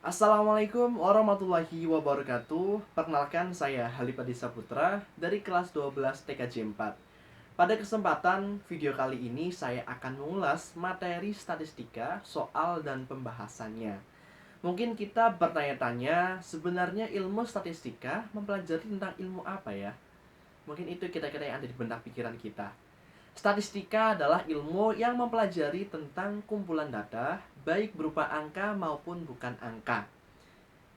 Assalamualaikum warahmatullahi wabarakatuh. Perkenalkan saya Halipadi Saputra dari kelas 12 TKJ 4. Pada kesempatan video kali ini saya akan mengulas materi statistika, soal dan pembahasannya. Mungkin kita bertanya-tanya, sebenarnya ilmu statistika mempelajari tentang ilmu apa ya? Mungkin itu kira-kira yang ada di benak pikiran kita. Statistika adalah ilmu yang mempelajari tentang kumpulan data, baik berupa angka maupun bukan angka,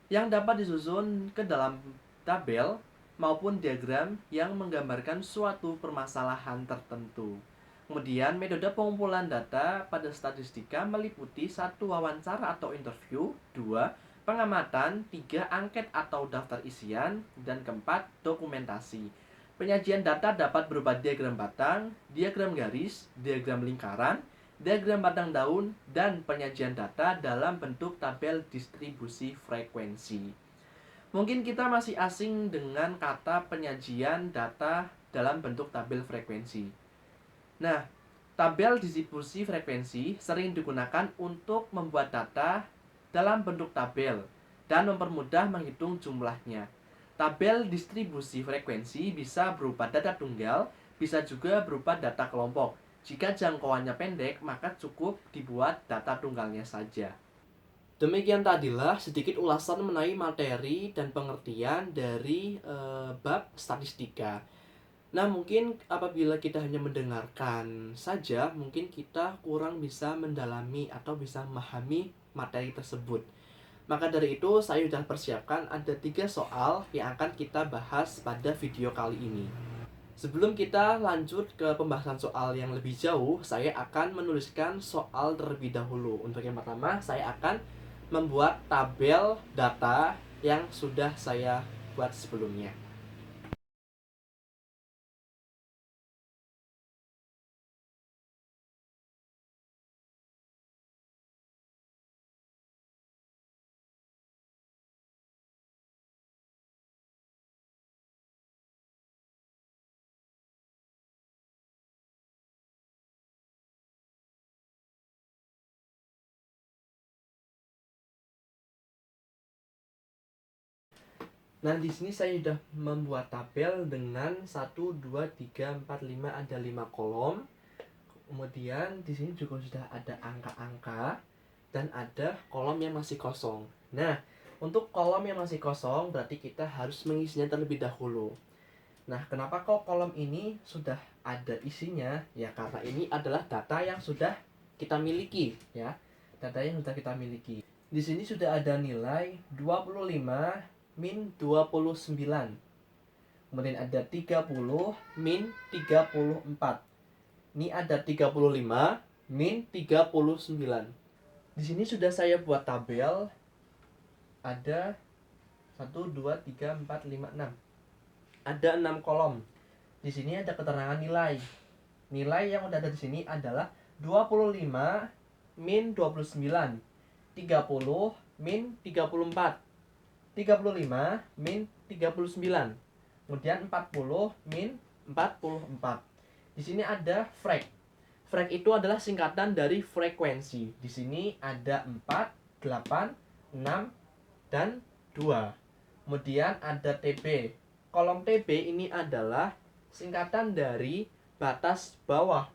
yang dapat disusun ke dalam tabel maupun diagram yang menggambarkan suatu permasalahan tertentu. Kemudian, metode pengumpulan data pada statistika meliputi 1. Wawancara atau interview, 2. Pengamatan, 3. Angket atau daftar isian, dan keempat, dokumentasi. Penyajian data dapat berupa diagram batang, diagram garis, diagram lingkaran, diagram batang daun, dan penyajian data dalam bentuk tabel distribusi frekuensi. Mungkin kita masih asing dengan kata penyajian data dalam bentuk tabel frekuensi. Nah, tabel distribusi frekuensi sering digunakan untuk membuat data dalam bentuk tabel dan mempermudah menghitung jumlahnya. Tabel distribusi frekuensi bisa berupa data tunggal, bisa juga berupa data kelompok. Jika jangkauannya pendek, maka cukup dibuat data tunggalnya saja. Demikian tadilah sedikit ulasan mengenai materi dan pengertian dari bab statistika. Nah, mungkin apabila kita hanya mendengarkan saja, mungkin kita kurang bisa mendalami atau bisa memahami materi tersebut. Maka dari itu, saya sudah persiapkan ada 3 soal yang akan kita bahas pada video kali ini. Sebelum kita lanjut ke pembahasan soal yang lebih jauh, saya akan menuliskan soal terlebih dahulu. Untuk yang pertama, saya akan membuat tabel data yang sudah saya buat sebelumnya. Nah, di sini saya sudah membuat tabel dengan 1, 2, 3, 4, 5, ada 5 kolom. Kemudian di sini juga sudah ada angka-angka dan ada kolom yang masih kosong. Nah, untuk kolom yang masih kosong berarti kita harus mengisinya terlebih dahulu. Nah, kenapa kok kolom ini sudah ada isinya? Ya, karena ini adalah data yang sudah kita miliki, ya. Data yang sudah kita miliki. Di sini sudah ada nilai 25 min 29. Kemudian ada 30 min 34. Ini ada 35 min 39. Di sini sudah saya buat tabel. Ada 1, 2, 3, 4, 5, 6. Ada 6 kolom. Di sini ada keterangan nilai. Nilai yang udah ada di sini adalah 25 min 29, 30 min 34, 35 min 39, kemudian 40 min 44. Di sini ada frek. Frek itu adalah singkatan dari frekuensi. Di sini ada 4, 8, 6, dan 2. Kemudian ada TB. Kolom TB ini adalah singkatan dari batas bawah.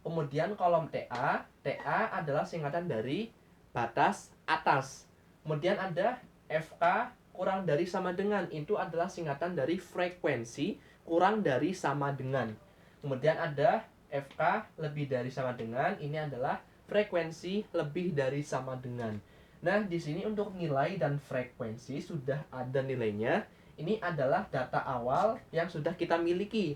Kemudian kolom TA. TA adalah singkatan dari batas atas. Kemudian ada FK kurang dari sama dengan. Itu adalah singkatan dari frekuensi kurang dari sama dengan. Kemudian ada FK lebih dari sama dengan. Ini adalah frekuensi lebih dari sama dengan. Nah, di sini untuk nilai dan frekuensi sudah ada nilainya. Ini adalah data awal yang sudah kita miliki.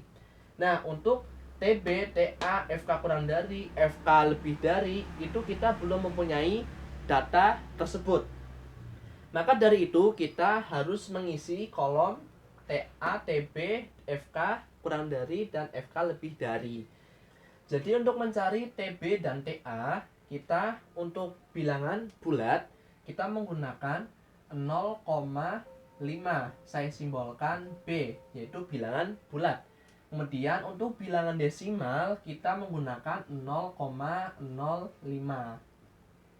Nah, untuk TB, TA, FK kurang dari, FK lebih dari, itu kita belum mempunyai data tersebut. Maka dari itu kita harus mengisi kolom TA, TB, FK kurang dari, dan FK lebih dari. Jadi untuk mencari TB dan TA, kita untuk bilangan bulat, kita menggunakan 0,5. Saya simbolkan B, yaitu bilangan bulat. Kemudian untuk bilangan desimal, kita menggunakan 0,05.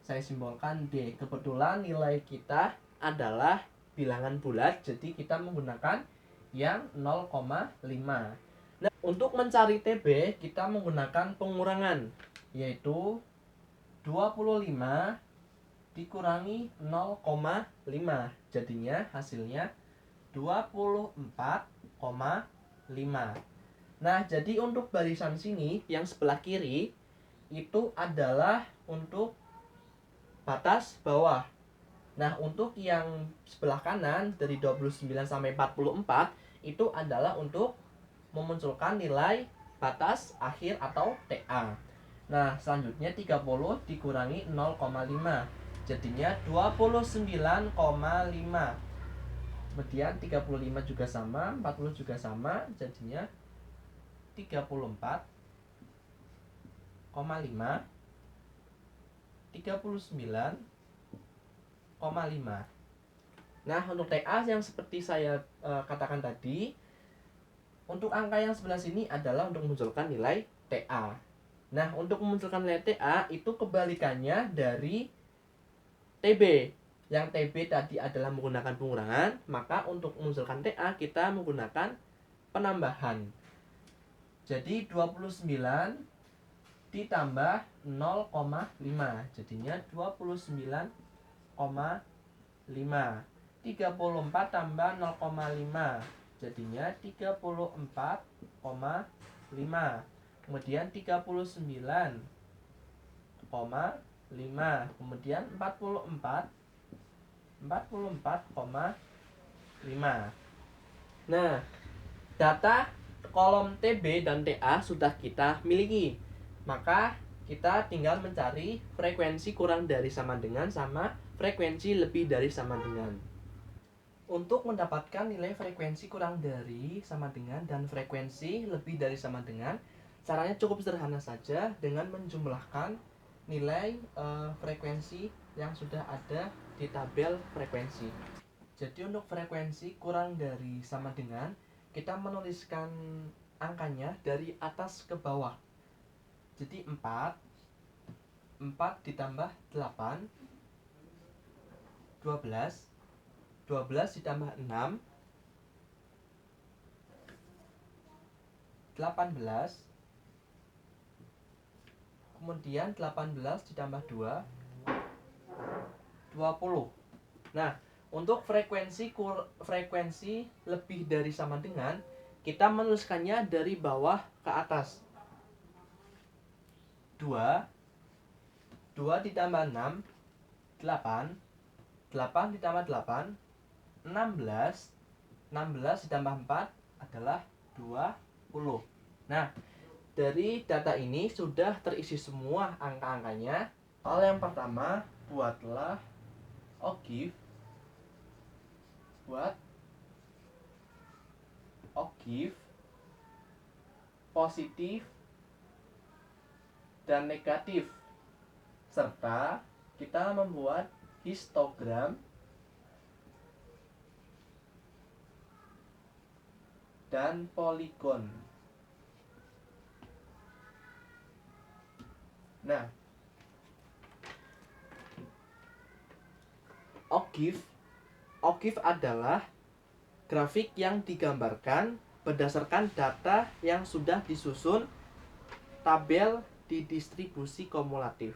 saya simbolkan D. Kebetulan nilai kita adalah bilangan bulat, jadi kita menggunakan yang 0,5. Nah, untuk mencari TB kita menggunakan pengurangan, yaitu 25 dikurangi 0,5. Jadinya hasilnya 24,5. Nah, jadi untuk barisan sini yang sebelah kiri itu adalah untuk batas bawah. Nah, untuk yang sebelah kanan dari 29 sampai 44 itu adalah untuk memunculkan nilai batas akhir atau TA. Nah, selanjutnya 30 dikurangi 0,5. Jadinya 29,5. Kemudian 35 juga sama, 40 juga sama, jadinya 34,5, 39,5. Nah, untuk TA yang seperti saya katakan tadi, untuk angka yang sebelah sini adalah untuk memunculkan nilai TA. Nah, untuk memunculkan nilai TA itu kebalikannya dari TB. Yang TB tadi adalah menggunakan pengurangan, maka untuk memunculkan TA kita menggunakan penambahan. Jadi 29 ditambah 0,5, jadinya 29,5. 34 tambah 0,5, jadinya 34,5. Kemudian 39,5. Kemudian 44,5. Nah, data kolom TB dan TA sudah kita miliki. Maka kita tinggal mencari frekuensi kurang dari sama dengan sama frekuensi lebih dari sama dengan. Untuk mendapatkan nilai frekuensi kurang dari sama dengan dan frekuensi lebih dari sama dengan, caranya cukup sederhana saja dengan menjumlahkan nilai frekuensi yang sudah ada di tabel frekuensi. Jadi untuk frekuensi kurang dari sama dengan, kita menuliskan angkanya dari atas ke bawah. Jadi 4 ditambah 8, 12 ditambah 6, 18, kemudian 18 ditambah 2, 20. Nah, untuk frekuensi lebih dari sama dengan, kita menuliskannya dari bawah ke atas. 2 ditambah 6, 8 ditambah 8, 16 ditambah 4 adalah 20. Nah, dari data ini sudah terisi semua angka-angkanya. Hal yang pertama, buatlah octave. Buat octave positif dan negatif, serta kita membuat histogram dan poligon. Nah, octave adalah grafik yang digambarkan berdasarkan data yang sudah disusun tabel di distribusi kumulatif.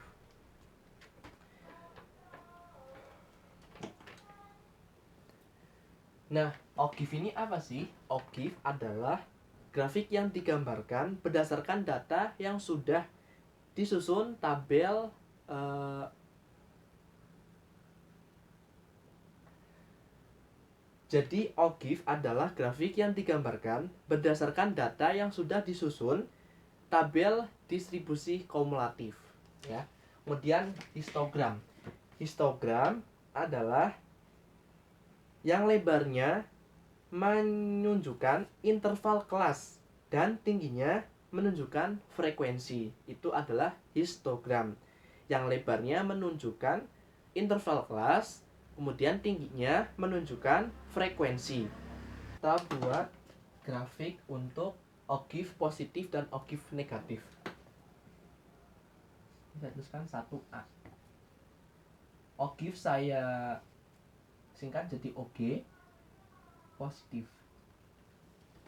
Nah, octave ini apa sih? Octave adalah grafik yang digambarkan berdasarkan data yang sudah disusun tabel Jadi octave adalah grafik yang digambarkan berdasarkan data yang sudah disusun tabel distribusi kumulatif, ya. Kemudian histogram. Histogram adalah yang lebarnya menunjukkan interval kelas dan tingginya menunjukkan frekuensi. Itu adalah histogram. Yang lebarnya menunjukkan interval kelas, kemudian tingginya menunjukkan frekuensi. Kita buat grafik untuk octave positif dan octave negatif. Saya tuliskan 1A. OGIF saya singkat jadi OG positif.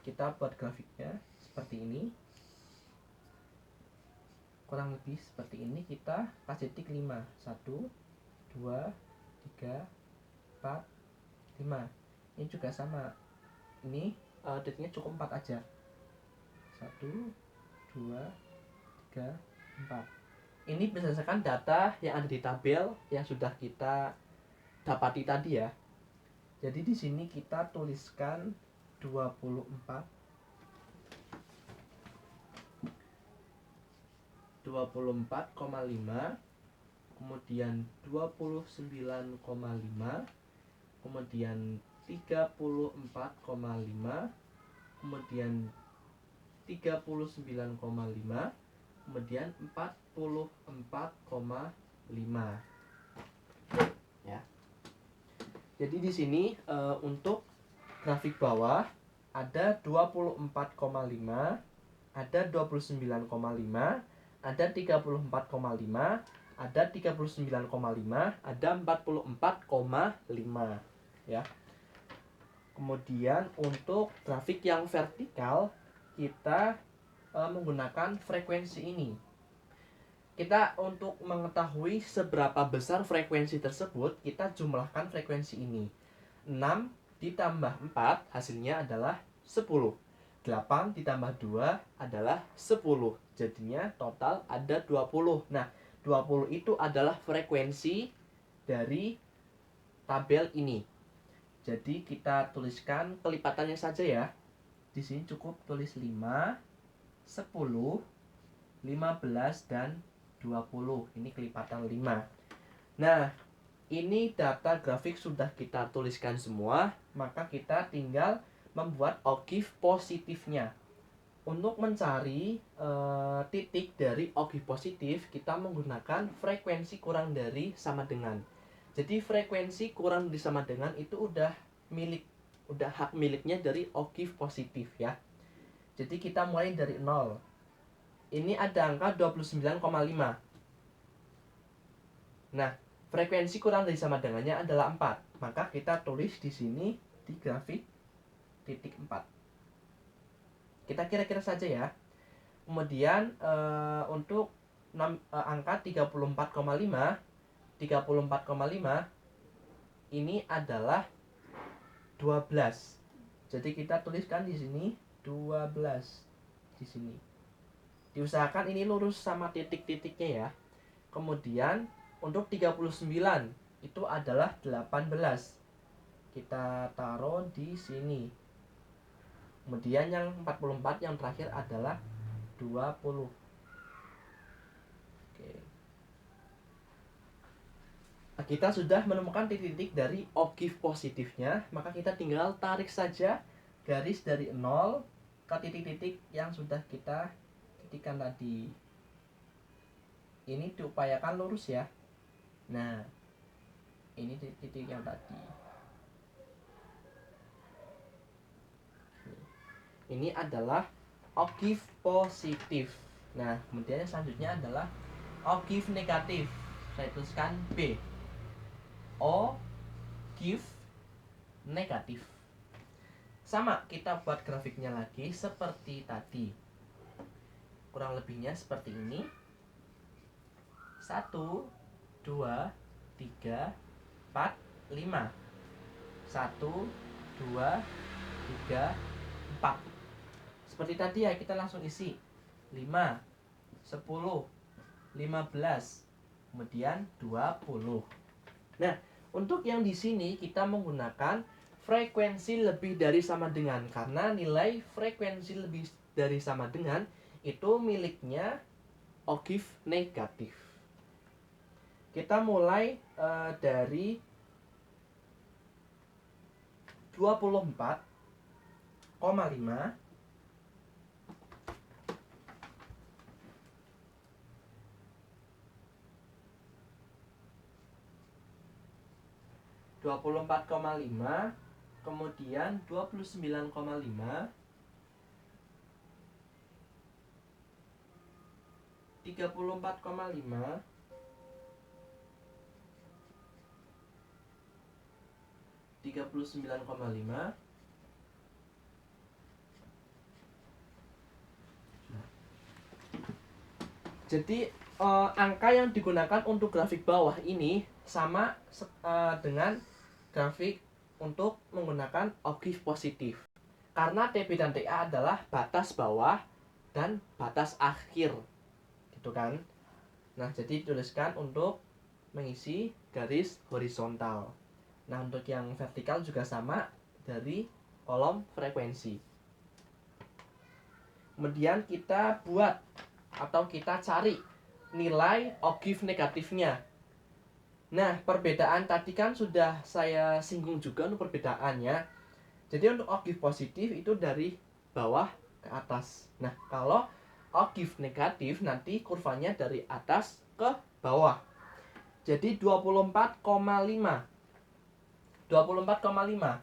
Kita buat grafiknya seperti ini, kurang lebih seperti ini. Kita kasih tik 5, 1 2 3 4 5. Ini juga sama, ini titiknya cukup 4 aja, 1 2 3 4. Ini berdasarkan data yang ada di tabel yang sudah kita dapati tadi ya. Jadi di sini kita tuliskan 24,5, kemudian 29,5, kemudian 34,5, kemudian 39,5, kemudian 44,5 ya. Jadi di sini untuk grafik bawah ada 24,5, ada 29,5, ada 34,5, ada 39,5, ada 44,5 ya. Kemudian untuk grafik yang vertikal kita menggunakan frekuensi ini. Kita untuk mengetahui seberapa besar frekuensi tersebut, kita jumlahkan frekuensi ini. 6 ditambah 4 hasilnya adalah 10. 8 ditambah 2 adalah 10. Jadinya total ada 20. Nah, 20 itu adalah frekuensi dari tabel ini. Jadi kita tuliskan kelipatannya saja ya. Di sini cukup tulis 5, 10, 15 dan 20. Ini kelipatan 5. Nah, ini data grafik sudah kita tuliskan semua, maka kita tinggal membuat OGIF positifnya. Untuk mencari titik dari OGIF positif, kita menggunakan frekuensi kurang dari sama dengan. Jadi frekuensi kurang dari sama dengan itu udah hak miliknya dari OGIF positif ya. Jadi kita mulai dari 0. Ini ada angka 29,5. Nah, frekuensi kurang dari sama dengannya adalah 4. Maka kita tulis di sini di grafik titik 4. Kita kira-kira saja ya. Kemudian untuk angka 34,5 ini adalah 12. Jadi kita tuliskan di sini 12 di sini. Diusahakan ini lurus sama titik-titiknya ya. Kemudian untuk 39 itu adalah 18. Kita taruh di sini. Kemudian yang 44 yang terakhir adalah 20. Oke. Nah, kita sudah menemukan titik-titik dari OGIF positifnya, maka kita tinggal tarik saja garis dari 0 ke titik-titik yang sudah kita titikkan tadi. Ini diupayakan lurus ya. Nah, ini titik yang tadi. Ini adalah OGIF positif. Nah, kemudian selanjutnya adalah OGIF negatif. Saya tuliskan B. OGIF negatif. Sama, kita buat grafiknya lagi seperti tadi. Kurang lebihnya seperti ini. 1 2 3 4 5. 1 2 3 4. Seperti tadi ya, kita langsung isi 5, 10, 15, kemudian 20. Nah, untuk yang di sini kita menggunakan frekuensi lebih dari sama dengan, karena nilai frekuensi lebih dari sama dengan itu miliknya OGIF negatif. Kita mulai dari 24,5 24,5, kemudian 29,5, 34,5, 39,5. Jadi angka yang digunakan untuk grafik bawah ini sama dengan grafik untuk menggunakan ogive positif. Karena TB dan TA adalah batas bawah dan batas akhir. Gitu kan? Nah, jadi tuliskan untuk mengisi garis horizontal. Nah, untuk yang vertikal juga sama dari kolom frekuensi. Kemudian kita buat atau kita cari nilai ogive negatifnya. Nah, perbedaan tadi kan sudah saya singgung juga untuk perbedaannya. Jadi untuk ogive positif itu dari bawah ke atas. Nah, kalau ogive negatif nanti kurvanya dari atas ke bawah. Jadi 24,5. 24,5.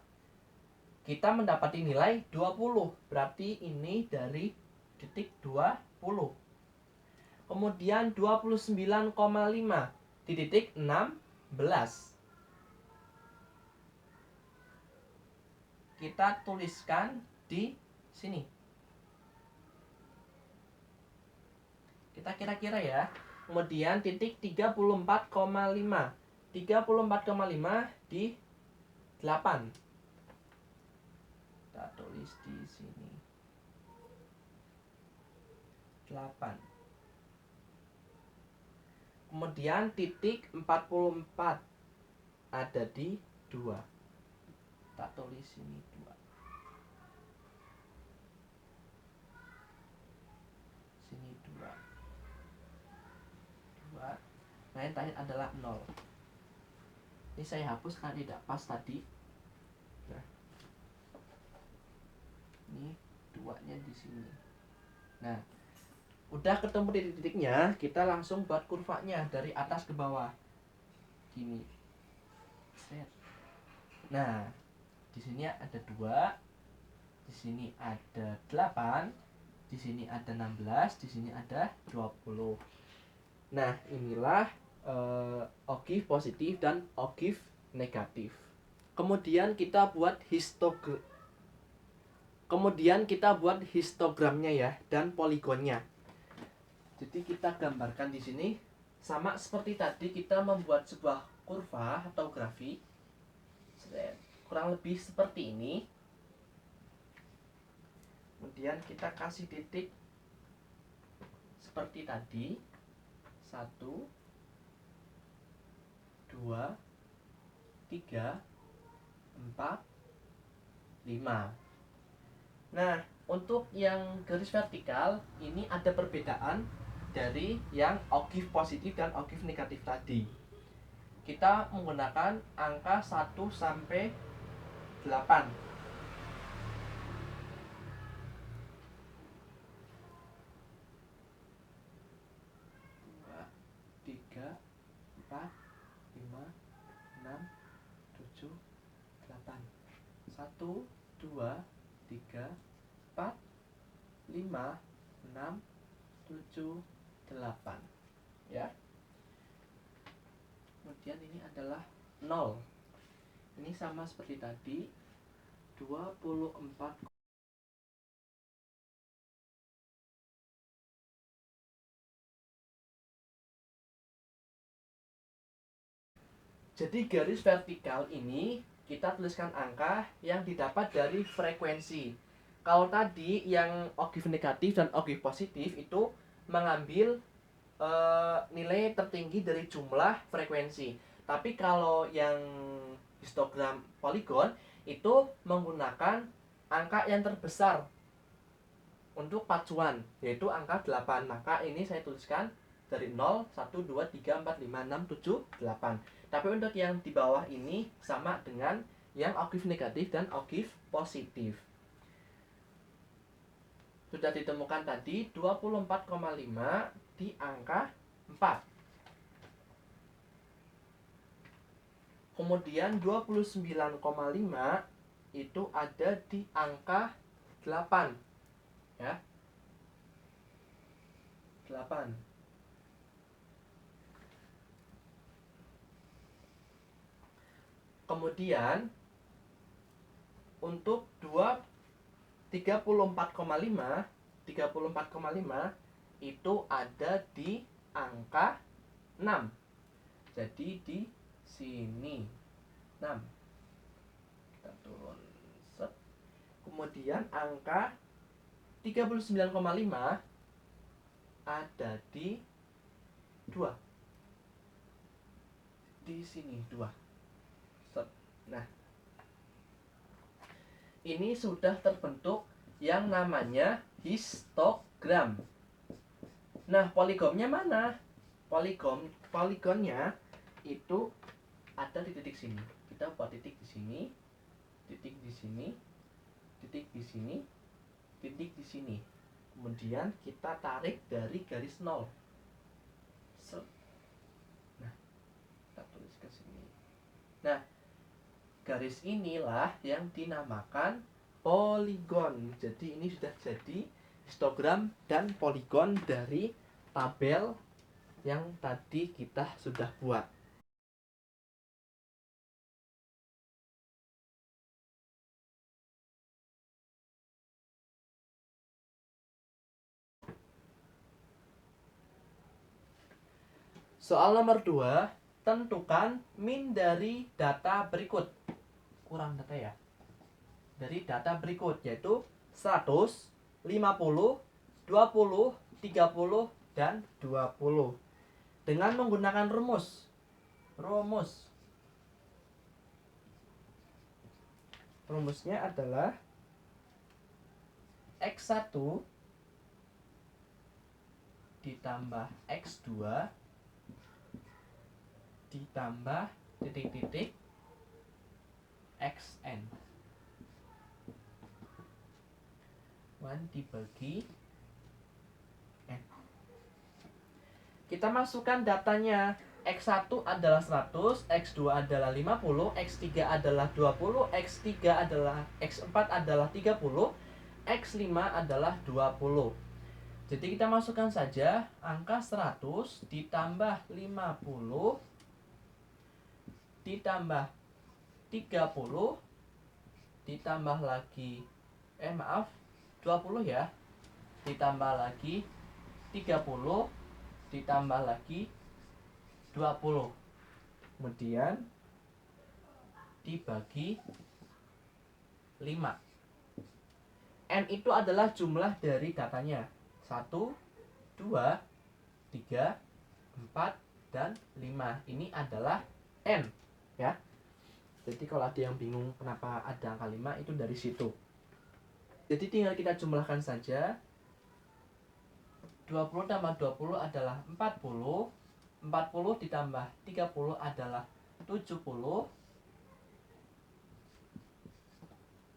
Kita mendapati nilai 20. Berarti ini dari titik 20. Kemudian 29,5 di titik 16. Kita tuliskan di sini. Kita kira-kira ya. Kemudian titik 34,5. 34,5 di 8. Kita tulis di sini. 8. Kemudian titik 44 ada di 2. Kita tulis sini 2. Sini 2. 2. Nah, yang terakhir adalah 0. Ini saya hapus karena tidak pas tadi. Nah, ini 2-nya di sini. Nah, udah ketemu titik-titiknya, kita langsung buat kurvanya dari atas ke bawah. Gini. Nah, di sini ada 2, di sini ada 8, di sini ada 16, di sini ada 20. Nah, inilah ogive positif dan ogive negatif. Kemudian kita buat histogramnya ya dan poligonnya. Jadi kita gambarkan di sini sama seperti tadi kita membuat sebuah kurva atau grafik. Kurang lebih seperti ini. Kemudian kita kasih titik seperti tadi. 1 2 3 4 5. Nah, untuk yang garis vertikal ini ada perbedaan dari yang ogive positif dan ogive negatif tadi. Kita menggunakan angka 1 sampai 8. 2, 3, 4, 5, 6, 7, 8. 1, 2, 3, 4, 5, 6, 7, 8. Ya. Kemudian ini adalah 0. Ini sama seperti tadi. 24. Jadi garis vertikal ini kita tuliskan angka yang didapat dari frekuensi. Kalau tadi yang ogive negatif dan ogive positif itu mengambil nilai tertinggi dari jumlah frekuensi. Tapi kalau yang histogram poligon itu menggunakan angka yang terbesar untuk pacuan, yaitu angka 8. Maka ini saya tuliskan dari 0, 1, 2, 3, 4, 5, 6, 7, 8. Tapi untuk yang di bawah ini sama dengan yang ogive negatif dan ogive positif. Sudah ditemukan tadi 24,5 di angka 4. Kemudian 29,5 itu ada di angka 8. Ya. 8. Kemudian untuk 34,5 itu ada di angka 6. Jadi di sini 6. Kita turun set. Kemudian angka 39,5 ada di 2. Di sini 2. Set. Nah, ini sudah terbentuk yang namanya histogram. Nah, poligonnya mana? Poligonnya itu ada di titik sini. Kita buat titik di sini, titik di sini, titik di sini, titik di sini. Kemudian kita tarik dari garis 0. Nah, kita tulis ke sini. Nah, garis inilah yang dinamakan poligon. Jadi ini sudah jadi histogram dan poligon dari tabel yang tadi kita sudah buat. Soal nomor 2, tentukan min dari data berikut. Kurang data ya. Dari data berikut yaitu 100, 50, 20, 30, dan 20. Dengan menggunakan rumus. Rumusnya adalah X1 ditambah X2 ditambah titik-titik XN. 1 dibagi N. Kita masukkan datanya. X1 adalah 100, X2 adalah 50, X3 adalah 20, X4 adalah 30, X5 adalah 20. Jadi kita masukkan saja angka 100 ditambah 50 ditambah 30 ditambah lagi 20 ya. Ditambah lagi 30 ditambah lagi 20. Kemudian dibagi 5. N itu adalah jumlah dari datanya. 1, 2, 3, 4, dan 5. Ini adalah N ya. Jadi kalau ada yang bingung kenapa ada angka 5, itu dari situ. Jadi tinggal kita jumlahkan saja. 20 tambah 20 adalah 40. 40 ditambah 30 adalah 70.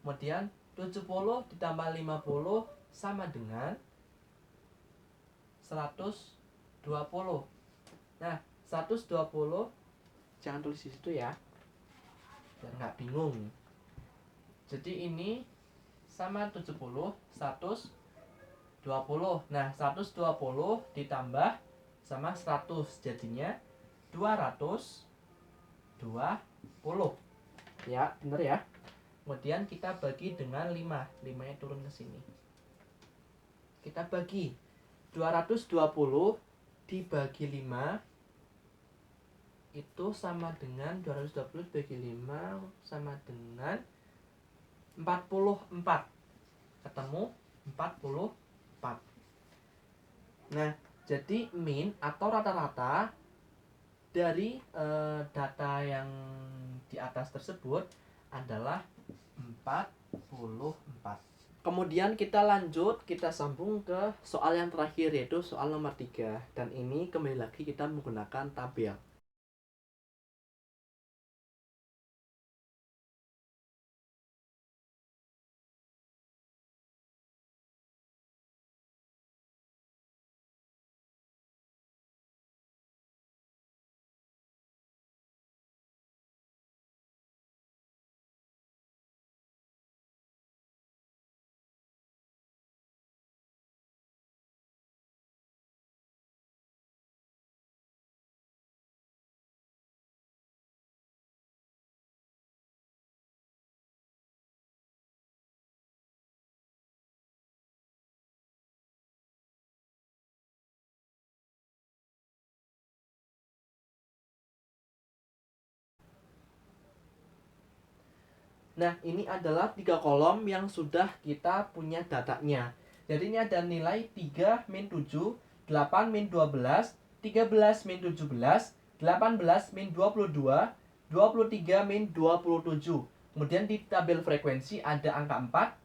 Kemudian 70 ditambah 50 sama dengan 120. Nah, 120 jangan tulis di situ ya, biar nggak bingung. Jadi ini sama 70, 120. Nah, 120 ditambah sama 100 jadinya 220. Ya, bener ya. Kemudian kita bagi dengan 5. 5-nya turun ke sini. Kita bagi 220 dibagi 5 itu sama dengan 220 dibagi 5 sama dengan 44. Ketemu 44. Nah, jadi min atau rata-rata dari data yang di atas tersebut adalah 44. Kemudian kita lanjut, kita sambung ke soal yang terakhir yaitu soal nomor 3. Dan ini kembali lagi kita menggunakan tabel. Nah, ini adalah 3 kolom yang sudah kita punya datanya. Jadi ini ada nilai 3 min 7, 8 min 12, 13 min 17, 18 min 22, 23 min 27. Kemudian di tabel frekuensi ada angka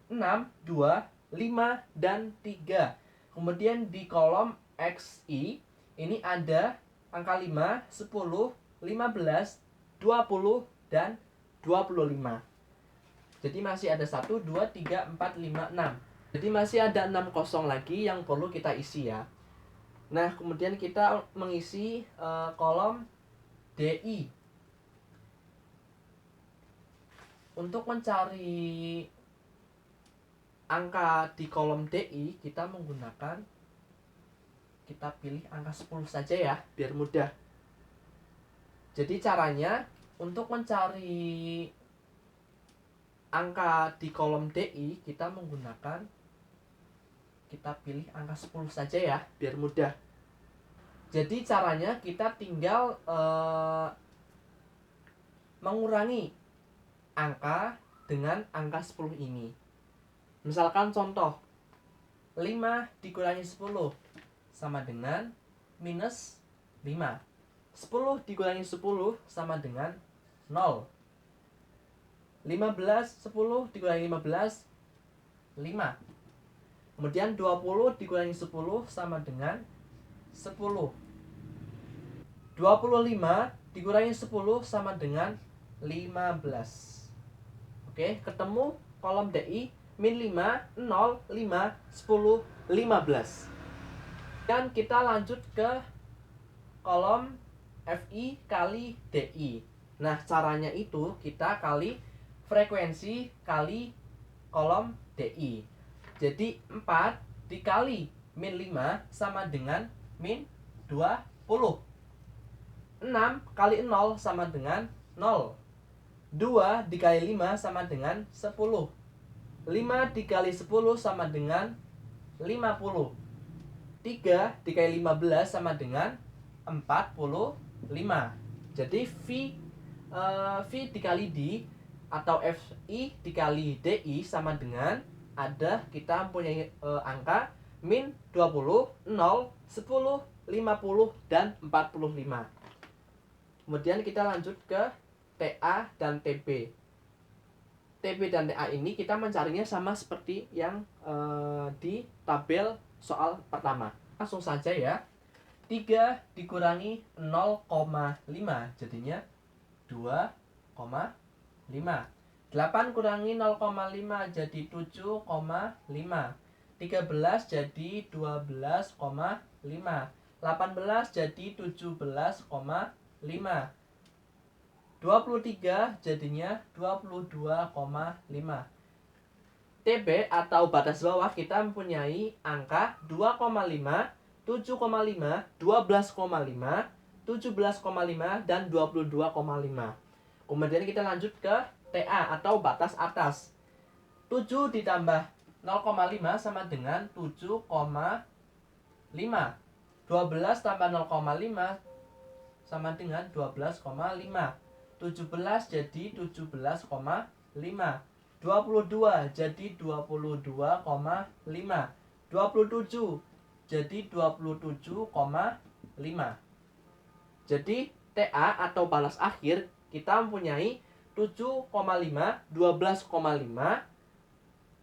4, 6, 2, 5, dan 3. Kemudian di kolom XI ini ada angka 5, 10, 15, 20, dan 25. Jadi masih ada 1, 2, 3, 4, 5, 6. Jadi masih ada 6 kosong lagi yang perlu kita isi ya. Nah, kemudian kita mengisi kolom DI. Untuk mencari angka di kolom DI, kita pilih angka 10 saja ya, biar mudah. Jadi caranya untuk mencari angka di kolom DI, kita pilih angka 10 saja ya, biar mudah. Jadi caranya kita tinggal mengurangi angka dengan angka 10 ini. Misalkan contoh 5 dikurangi 10 sama dengan minus 5. 10 dikurangi 10 sama dengan 0. 15, 10 dikurangi 15, 5. Kemudian 20 dikurangi 10 sama dengan 10. 25 dikurangi 10 sama dengan 15. Oke, ketemu kolom DI min 5, 0, 5, 10, 15. Dan kita lanjut ke kolom FI kali DI. Nah, caranya itu kita kali frekuensi kali kolom DI. Jadi 4 dikali min 5 sama dengan min 20. 6 kali 0 sama dengan 0. 2 dikali 5 sama dengan 10. 5 dikali 10 sama dengan 50. 3 dikali 15 sama dengan 45. Jadi V dikali D atau FI dikali DI sama dengan kita punya angka min 20, 0, 10, 50, dan 45. Kemudian kita lanjut ke TA dan TB. TB dan TA ini kita mencarinya sama seperti yang di tabel soal pertama. Langsung saja ya. 3 dikurangi 0,5 jadinya 2,5. 8 kurangi 0,5 jadi 7,5. 13 jadi 12,5. 18 jadi 17,5. 23 jadinya 22,5. TB atau batas bawah kita mempunyai angka 2,5, 7,5, 12,5, 17,5, dan 22,5. Kemudian kita lanjut ke TA atau batas atas. 7 ditambah 0,5 sama dengan 7,5. 12 tambah 0,5 sama dengan 12,5. 17 jadi 17,5. 22 jadi 22,5. 27 jadi 27,5. Jadi TA atau balas akhir kita mempunyai 7,5, 12,5,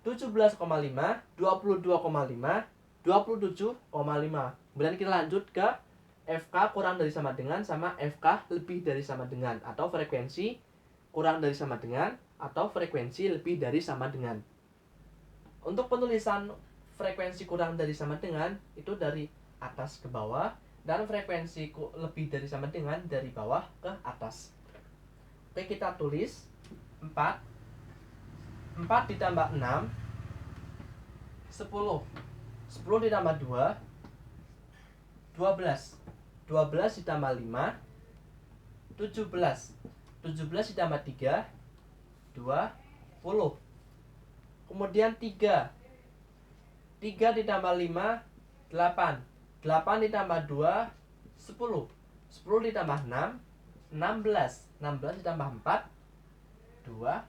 17,5, 22,5, 27,5. Kemudian kita lanjut ke FK kurang dari sama dengan sama FK lebih dari sama dengan, atau frekuensi kurang dari sama dengan atau frekuensi lebih dari sama dengan. Untuk penulisan frekuensi kurang dari sama dengan itu dari atas ke bawah, dan frekuensi lebih dari sama dengan dari bawah ke atas. Oke, kita tulis 4. 4 ditambah 6, 10. 10 ditambah 2, 12. 12 ditambah 5, 17. 17 ditambah 3, 20. Kemudian 3. 3 ditambah 5, 8. 8 ditambah 2, 10. 10 ditambah 6, 16. 16 ditambah 4, 20.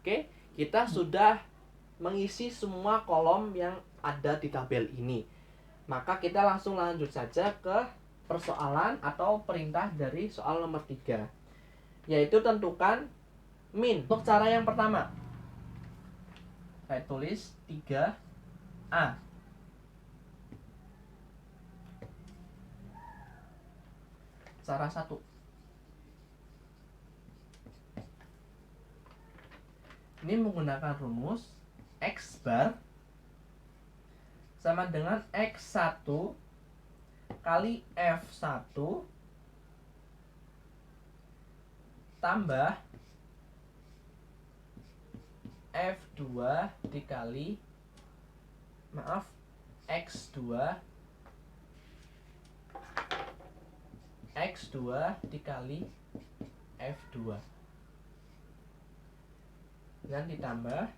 Oke, kita sudah mengisi semua kolom yang ada di tabel ini. Maka kita langsung lanjut saja ke persoalan atau perintah dari soal nomor 3, yaitu tentukan min. Untuk cara yang pertama, saya tulis 3A. Cara 1. Ini menggunakan rumus X bar sama dengan X1 kali F1 tambah F2 dikali X2 dikali F2 dan ditambah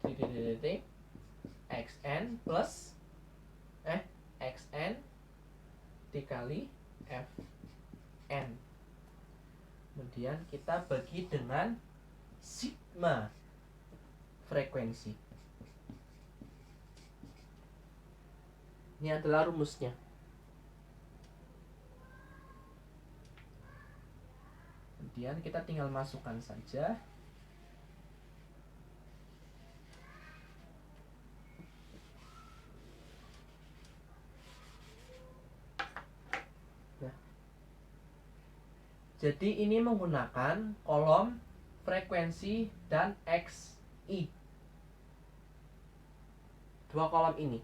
titik xn plus xn dikali fn. Kemudian kita bagi dengan sigma frekuensi. Ini adalah rumusnya. Kemudian kita tinggal masukkan saja. Nah, jadi ini menggunakan kolom frekuensi dan XI. Dua kolom ini.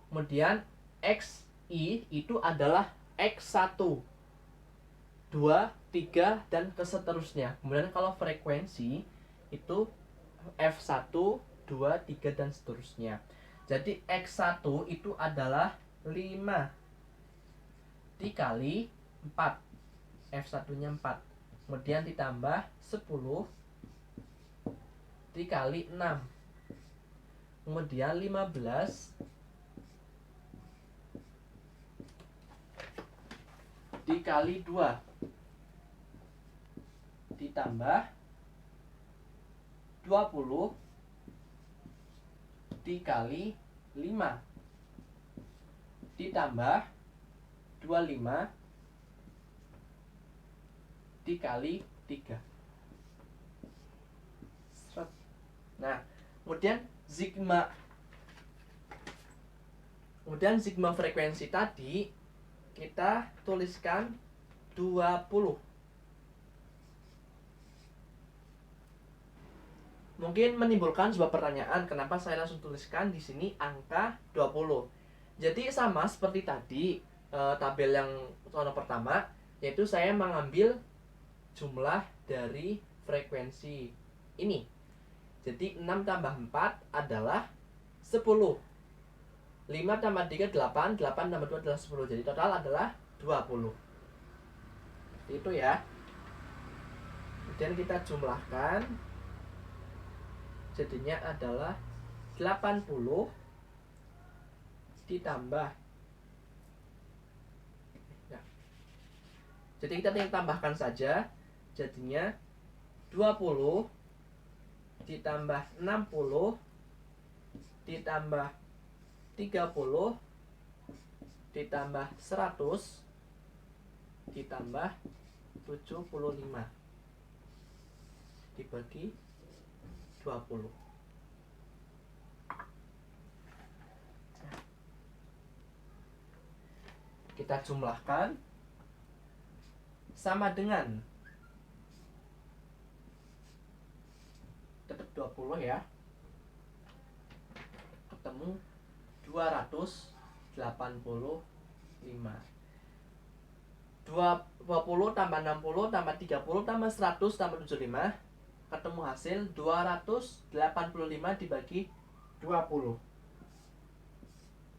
Kemudian XI itu adalah X1, 2, 3, dan seterusnya. Kemudian kalau frekuensi itu F1, 2, 3, dan seterusnya. Jadi X1 itu adalah 5 dikali 4. F1-nya 4. Kemudian ditambah 10 dikali 6. Kemudian 15 dikali 2 ditambah 20 dikali 5 ditambah 25 dikali 3. Nah, kemudian sigma frekuensi tadi kita tuliskan 20. Mungkin menimbulkan sebuah pertanyaan, kenapa saya langsung tuliskan di sini angka 20. Jadi sama seperti tadi tabel yang soal pertama, yaitu saya mengambil jumlah dari frekuensi ini. Jadi 6 tambah 4 adalah 10. 5 tambah 3 8, 8 tambah 2 adalah 10. Jadi total adalah 20. Itu ya. Kemudian kita jumlahkan. Jadinya adalah 80 ditambah. Ya. Jadi kita tinggal tambahkan saja. Jadinya 20 ditambah 60 ditambah 30 ditambah 100 ditambah 75 dibagi 20. Kita jumlahkan sama dengan tetap 20 ya. Ketemu 285. 20 tambah 60 tambah 30 tambah 100 tambah 75, ketemu hasil 285 dibagi 20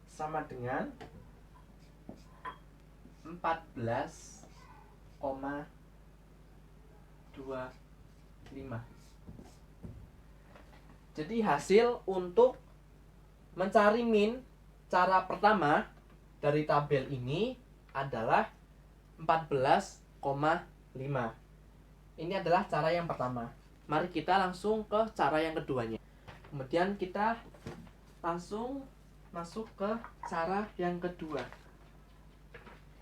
sama dengan 14,25. Jadi hasil untuk mencari min cara pertama dari tabel ini adalah 14,5. Ini adalah cara yang pertama. Mari kita langsung ke cara yang keduanya. Kemudian kita langsung masuk ke cara yang kedua,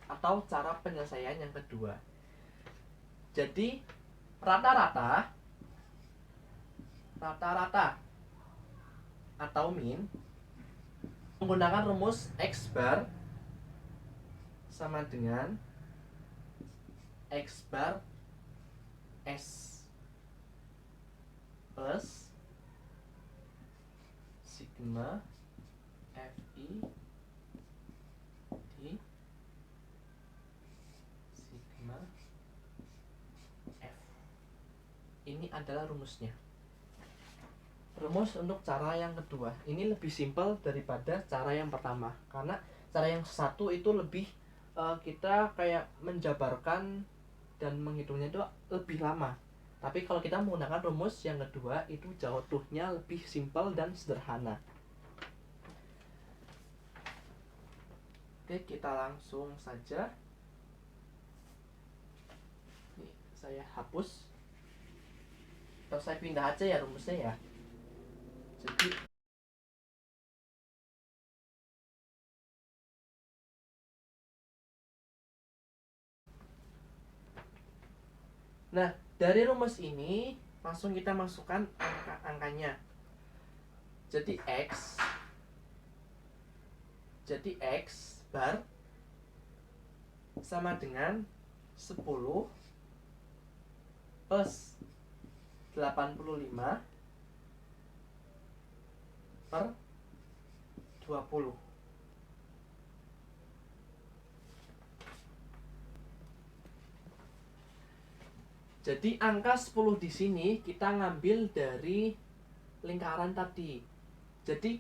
atau cara penyelesaian yang kedua. Jadi rata-rata atau min menggunakan rumus X bar sama dengan X bar S plus sigma Fi di sigma F. Ini adalah rumusnya. Rumus untuk cara yang kedua ini lebih simpel daripada cara yang pertama, karena cara yang satu itu lebih kita kayak menjabarkan dan menghitungnya itu lebih lama. Tapi kalau kita menggunakan rumus yang kedua itu jatuhnya lebih simpel dan sederhana. Oke, kita langsung saja. Ini saya hapus atau saya pindah aja ya rumusnya ya. Jadi nah, dari rumus ini langsung kita masukkan angka-angkanya. Jadi X bar sama dengan 10 plus 85 per 20. Jadi angka 10 di sini kita ngambil dari lingkaran tadi. Jadi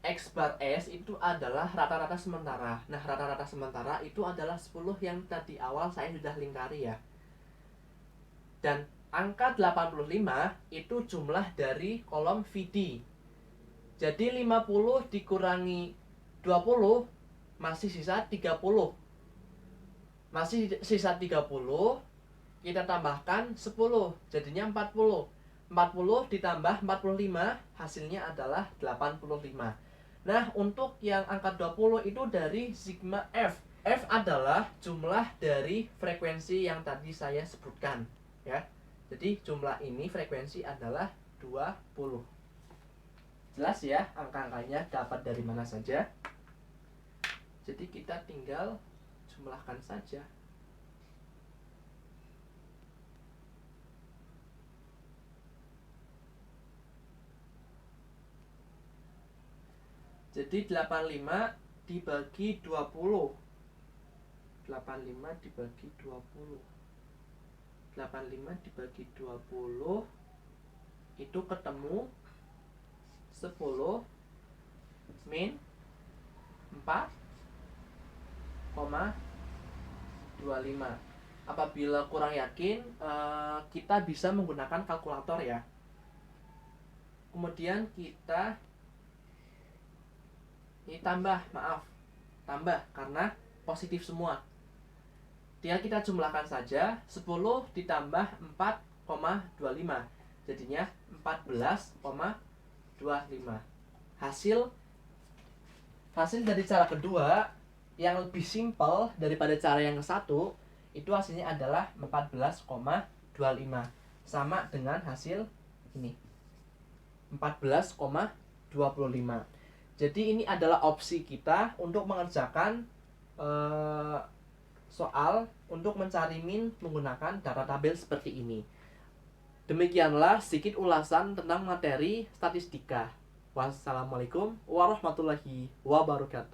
X bar S itu adalah rata-rata sementara. Nah, rata-rata sementara itu adalah 10 yang tadi awal saya sudah lingkari ya. Dan angka 85 itu jumlah dari kolom VD. Jadi 50 dikurangi 20 masih sisa 30. Masih sisa 30, kita tambahkan 10, jadinya 40. 40 ditambah 45, hasilnya adalah 85. Nah, untuk yang angka 20 itu dari sigma F. F adalah jumlah dari frekuensi yang tadi saya sebutkan, ya. Jadi jumlah ini frekuensi adalah 20. Jelas ya angka-angkanya dapat dari mana saja. Jadi kita tinggal jumlahkan saja. Jadi 85 dibagi 20. 85 dibagi 20. 85 dibagi 20 itu ketemu 10 min 4,25. Apabila kurang yakin, kita bisa menggunakan kalkulator ya. Kemudian kita ini tambah karena positif semua. Tinggal kita jumlahkan saja, 10 ditambah 4,25 jadinya 14,25. Hasil dari cara kedua yang lebih simpel daripada cara yang satu itu hasilnya adalah 14,25, sama dengan hasil ini 14,25. Jadi ini adalah opsi kita untuk mengerjakan soal untuk mencari min menggunakan data tabel seperti ini. Demikianlah sedikit ulasan tentang materi statistika. Wassalamualaikum warahmatullahi wabarakatuh.